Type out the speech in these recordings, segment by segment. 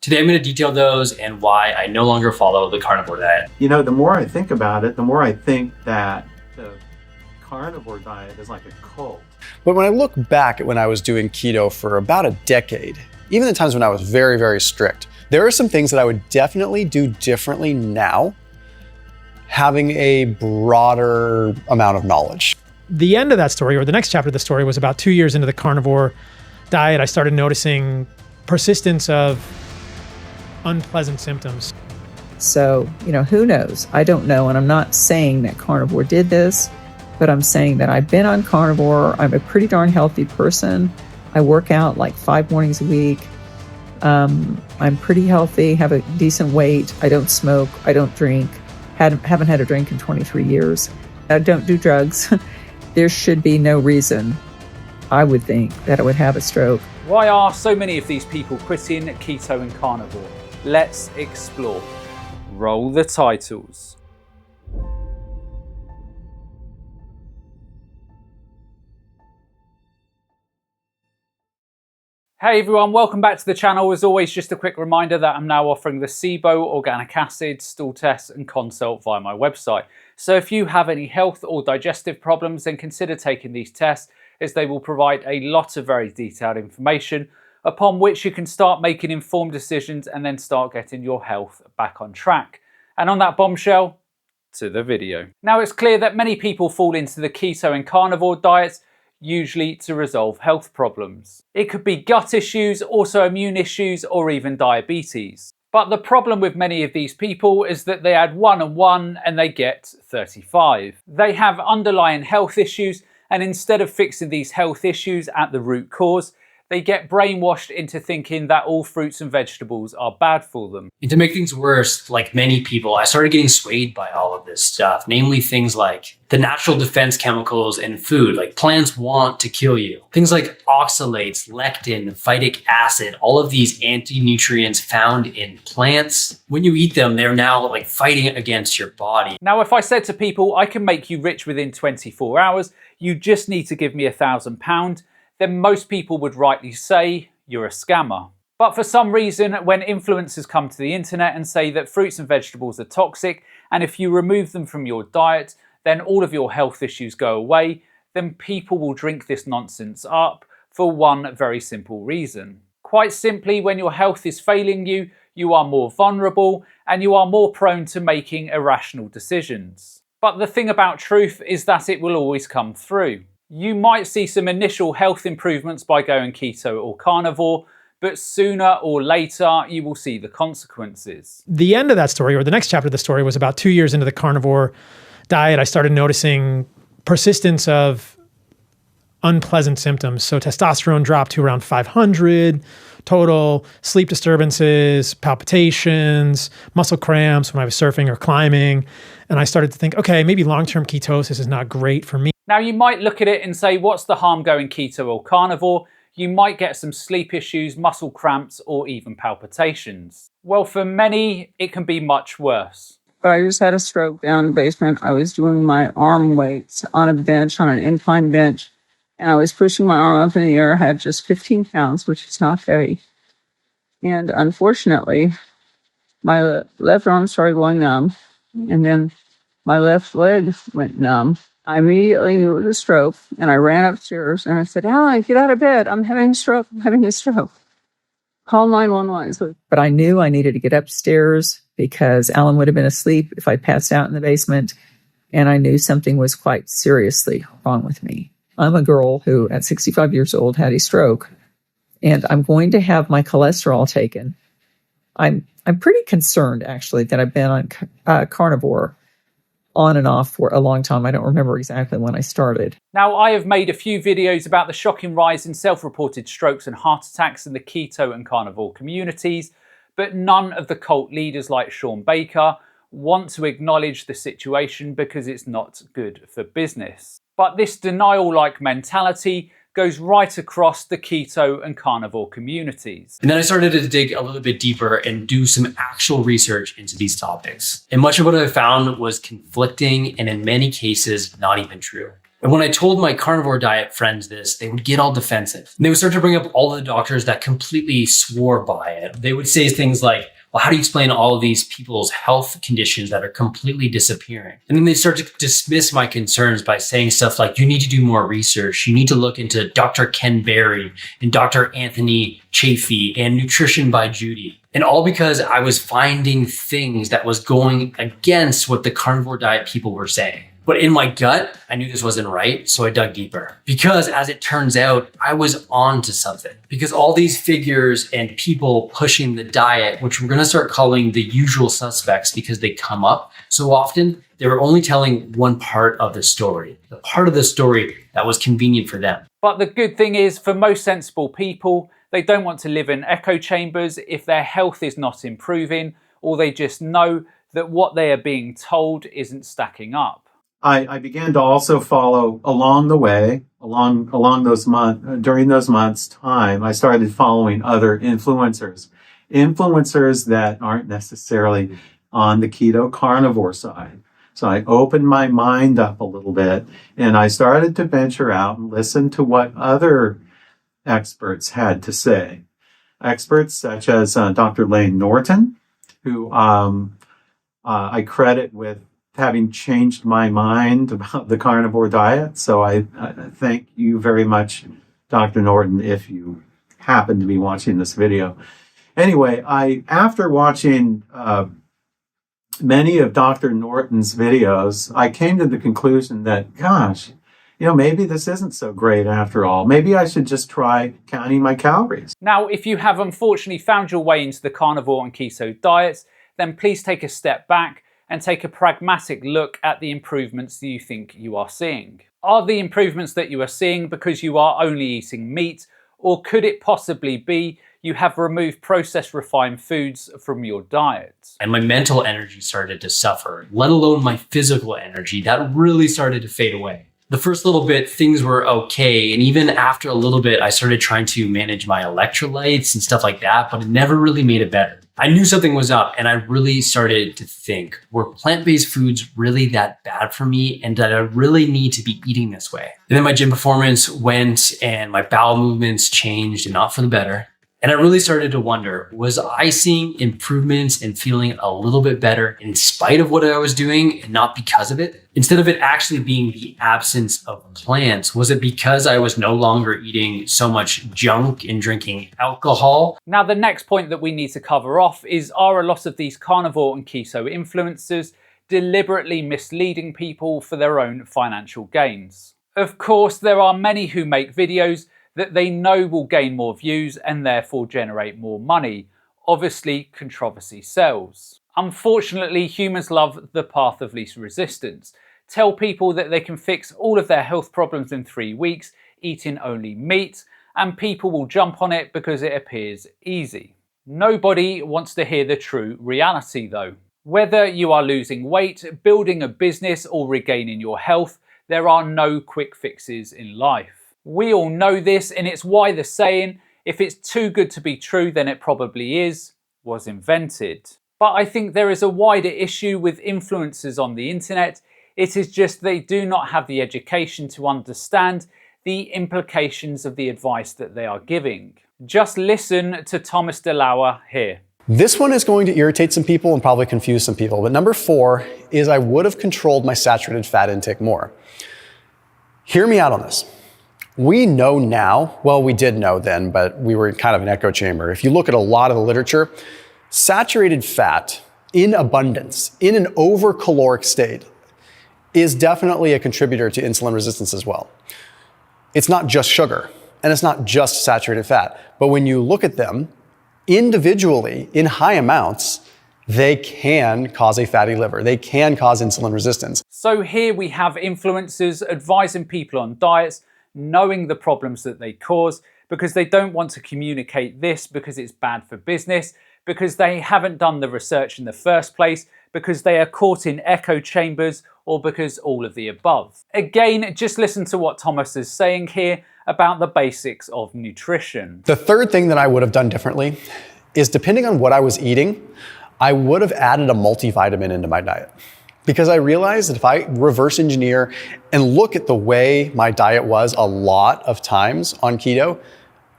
Today, I'm going to detail those and why I no longer follow the carnivore diet. You know, the more I think about it, the more I think that the carnivore diet is like a cult. But when I look back at when I was doing keto for about a decade, even the times when I was very, very strict, there are some things that I would definitely do differently now, having a broader amount of knowledge. The end of that story, or the next chapter of the story, was about 2 years into the carnivore diet. I started noticing persistence of unpleasant symptoms. So, who knows? I don't know. And I'm not saying that carnivore did this, but I'm saying that I've been on carnivore. I'm a pretty darn healthy person. I work out like 5 mornings a week. I'm pretty healthy, have a decent weight. I don't smoke. I don't drink. Haven't had a drink in 23 years. I don't do drugs. There should be no reason, I would think, that I would have a stroke. Why are so many of these people quitting keto and carnivore? Let's explore. Roll the titles. Hey everyone, welcome back to the channel. As always, just a quick reminder that I'm now offering the SIBO, organic acid, stool tests and consult via my website. So if you have any health or digestive problems, then consider taking these tests, as they will provide a lot of very detailed information upon which you can start making informed decisions and then start getting your health back on track. And on that bombshell, to the video. Now, it's clear that many people fall into the keto and carnivore diets, usually to resolve health problems. It could be gut issues, autoimmune issues, or even diabetes. But the problem with many of these people is that they add 1 and 1 and they get 35. They have underlying health issues, and instead of fixing these health issues at the root cause, they get brainwashed into thinking that all fruits and vegetables are bad for them. And to make things worse, like many people, I started getting swayed by all of this stuff, namely things like the natural defense chemicals in food, like plants want to kill you. Things like oxalates, lectin, phytic acid, all of these anti-nutrients found in plants. When you eat them, they're now like fighting against your body. Now, if I said to people, I can make you rich within 24 hours, you just need to give me £1,000, then most people would rightly say you're a scammer. But for some reason, when influencers come to the internet and say that fruits and vegetables are toxic, and if you remove them from your diet, then all of your health issues go away, then people will drink this nonsense up for one very simple reason. Quite simply, when your health is failing you, you are more vulnerable and you are more prone to making irrational decisions. But the thing about truth is that it will always come through. You might see some initial health improvements by going keto or carnivore, but sooner or later you will see the consequences. The end of that story, or the next chapter of the story, was about 2 years into the carnivore diet. I started noticing persistence of unpleasant symptoms. So testosterone dropped to around 500 total, sleep disturbances, palpitations, muscle cramps when I was surfing or climbing. And I started to think, okay, maybe long-term ketosis is not great for me. Now, you might look at it and say, what's the harm going keto or carnivore? You might get some sleep issues, muscle cramps, or even palpitations. Well, for many, it can be much worse. But I just had a stroke down in the basement. I was doing my arm weights on a bench, on an incline bench, and I was pushing my arm up in the air. I had just 15 pounds, which is not heavy. And unfortunately, my left arm started going numb, and then my left leg went numb. I immediately knew it was a stroke, and I ran upstairs and I said, Alan, get out of bed. I'm having a stroke. I'm having a stroke. Call 911. But I knew I needed to get upstairs because Alan would have been asleep if I passed out in the basement, and I knew something was quite seriously wrong with me. I'm a girl who, at 65 years old, had a stroke, and I'm going to have my cholesterol taken. I'm pretty concerned, actually, that I've been on carnivore on and off for a long time. I don't remember exactly when I started. Now, I have made a few videos about the shocking rise in self-reported strokes and heart attacks in the keto and carnivore communities, but none of the cult leaders like Sean Baker want to acknowledge the situation because it's not good for business. But this denial-like mentality goes right across the keto and carnivore communities. And then I started to dig a little bit deeper and do some actual research into these topics. And much of what I found was conflicting and in many cases, not even true. And when I told my carnivore diet friends this, they would get all defensive. And they would start to bring up all of the doctors that completely swore by it. They would say things like, well, how do you explain all of these people's health conditions that are completely disappearing? And then they start to dismiss my concerns by saying stuff like, you need to do more research. You need to look into Dr. Ken Berry and Dr. Anthony Chafee and Nutrition by Judy. And all because I was finding things that was going against what the carnivore diet people were saying. But in my gut, I knew this wasn't right, so I dug deeper. Because as it turns out, I was on to something. Because all these figures and people pushing the diet, which we're gonna start calling the usual suspects because they come up so often, they were only telling one part of the story. The part of the story that was convenient for them. But the good thing is, for most sensible people, they don't want to live in echo chambers if their health is not improving, or they just know that what they are being told isn't stacking up. I began to also follow along the way, along those months, during those months' time, I started following other influencers that aren't necessarily on the keto carnivore side. So I opened my mind up a little bit and I started to venture out and listen to what other experts had to say. Experts such as Dr. Lane Norton, who I credit with having changed my mind about the carnivore diet. So I thank you very much, Dr. Norton, if you happen to be watching this video. Anyway, after watching many of Dr. Norton's videos, I came to the conclusion that, gosh, maybe this isn't so great after all. Maybe I should just try counting my calories. Now, if you have unfortunately found your way into the carnivore and keto diets, then please take a step back and take a pragmatic look at the improvements that you think you are seeing. Are the improvements that you are seeing because you are only eating meat, or could it possibly be you have removed processed refined foods from your diet? And my mental energy started to suffer, let alone my physical energy. That really started to fade away. The first little bit, things were okay. And even after a little bit, I started trying to manage my electrolytes and stuff like that, but it never really made it better. I knew something was up and I really started to think, were plant-based foods really that bad for me? And did I really need to be eating this way? And then my gym performance went and my bowel movements changed, and not for the better. And I really started to wonder, was I seeing improvements and feeling a little bit better in spite of what I was doing and not because of it? Instead of it actually being the absence of plants, was it because I was no longer eating so much junk and drinking alcohol? Now, the next point that we need to cover off is, are a lot of these carnivore and keto influencers deliberately misleading people for their own financial gains? Of course, there are many who make videos that they know will gain more views and therefore generate more money. Obviously, controversy sells. Unfortunately, humans love the path of least resistance. Tell people that they can fix all of their health problems in 3 weeks, eating only meat, and people will jump on it because it appears easy. Nobody wants to hear the true reality though. Whether you are losing weight, building a business, or regaining your health, there are no quick fixes in life. We all know this, and it's why the saying, if it's too good to be true, then it probably is, was invented. But I think there is a wider issue with influencers on the internet. It is just they do not have the education to understand the implications of the advice that they are giving. Just listen to Thomas DeLauer here. This one is going to irritate some people and probably confuse some people, but number 4 is I would have controlled my saturated fat intake more. Hear me out on this. We know now, well, we did know then, but we were in kind of an echo chamber. If you look at a lot of the literature, saturated fat in abundance, in an overcaloric state, is definitely a contributor to insulin resistance as well. It's not just sugar, and it's not just saturated fat, but when you look at them individually in high amounts, they can cause a fatty liver. They can cause insulin resistance. So here we have influencers advising people on diets, knowing the problems that they cause, because they don't want to communicate this because it's bad for business, because they haven't done the research in the first place, because they are caught in echo chambers, or because all of the above. Again, just listen to what Thomas is saying here about the basics of nutrition. The third thing that I would have done differently is, depending on what I was eating, I would have added a multivitamin into my diet. Because I realized that if I reverse engineer and look at the way my diet was a lot of times on keto,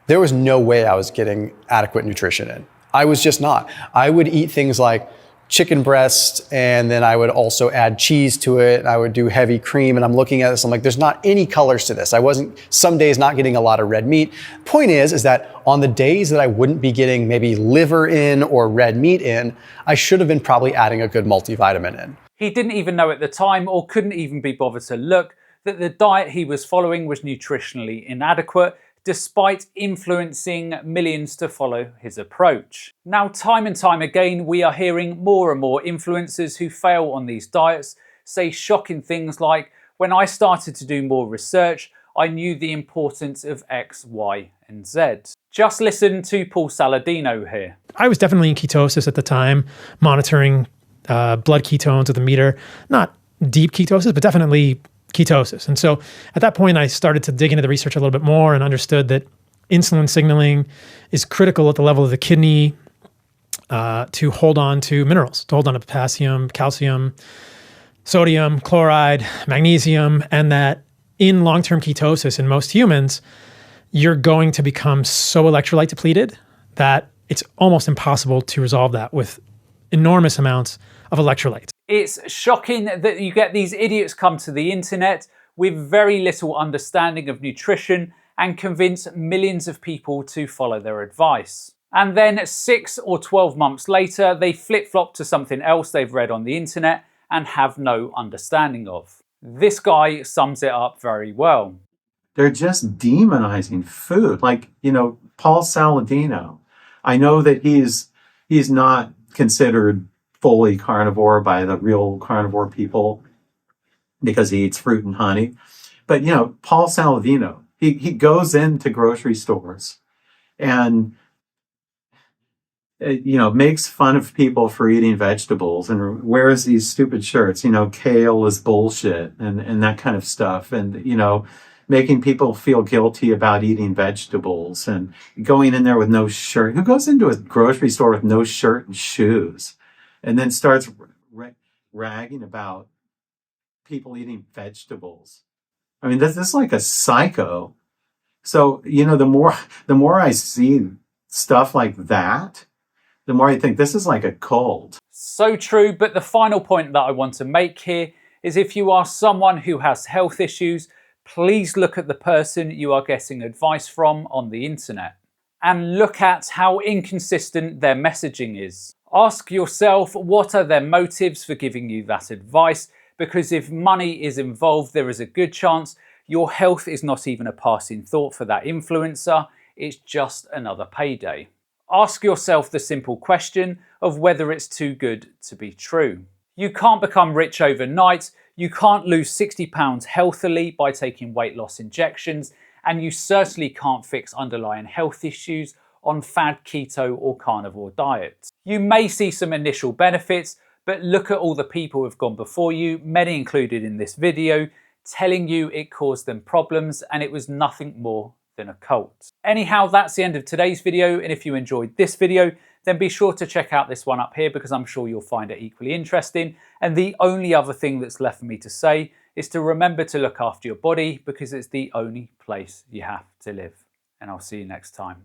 there was no way I was getting adequate nutrition in. I was just not. I would eat things like chicken breast, and then I would also add cheese to it. I would do heavy cream, and I'm looking at this, I'm like, there's not any colors to this. I wasn't, some days, not getting a lot of red meat. Point is that on the days that I wouldn't be getting maybe liver in or red meat in, I should have been probably adding a good multivitamin in. He didn't even know at the time, or couldn't even be bothered to look, that the diet he was following was nutritionally inadequate, despite influencing millions to follow his approach. Now, time and time again, we are hearing more and more influencers who fail on these diets say shocking things like, when I started to do more research, I knew the importance of X, Y, and Z. Just listen to Paul Saladino here. I was definitely in ketosis at the time, monitoring blood ketones with a meter, not deep ketosis, but definitely ketosis. And so at that point, I started to dig into the research a little bit more and understood that insulin signaling is critical at the level of the kidney to hold on to minerals, to hold on to potassium, calcium, sodium, chloride, magnesium, and that in long-term ketosis in most humans, you're going to become so electrolyte depleted that it's almost impossible to resolve that with enormous amounts of electrolytes. It's shocking that you get these idiots come to the internet with very little understanding of nutrition and convince millions of people to follow their advice. And then 6 or 12 months later, they flip-flop to something else they've read on the internet and have no understanding of. This guy sums it up very well. They're just demonizing food. Like, Paul Saladino. I know that he's not considered fully carnivore by the real carnivore people because he eats fruit and honey. But, Paul Saladino, he goes into grocery stores and, makes fun of people for eating vegetables and wears these stupid shirts, kale is bullshit and that kind of stuff. And, making people feel guilty about eating vegetables and going in there with no shirt. Who goes into a grocery store with no shirt and shoes? And then starts ragging about people eating vegetables. I mean, this is like a psycho. So, the more I see stuff like that, the more I think this is like a cult. So true, but the final point that I want to make here is if you are someone who has health issues, please look at the person you are getting advice from on the internet and look at how inconsistent their messaging is. Ask yourself, what are their motives for giving you that advice? Because if money is involved, there is a good chance your health is not even a passing thought for that influencer. It's just another payday. Ask yourself the simple question of whether it's too good to be true. You can't become rich overnight. You can't lose 60 pounds healthily by taking weight loss injections. And you certainly can't fix underlying health issues on fad keto or carnivore diets. You may see some initial benefits, but look at all the people who've gone before you, many included in this video, telling you it caused them problems and it was nothing more than a cult. Anyhow, that's the end of today's video, and if you enjoyed this video, then be sure to check out this one up here because I'm sure you'll find it equally interesting. And the only other thing that's left for me to say is to remember to look after your body because it's the only place you have to live. And I'll see you next time.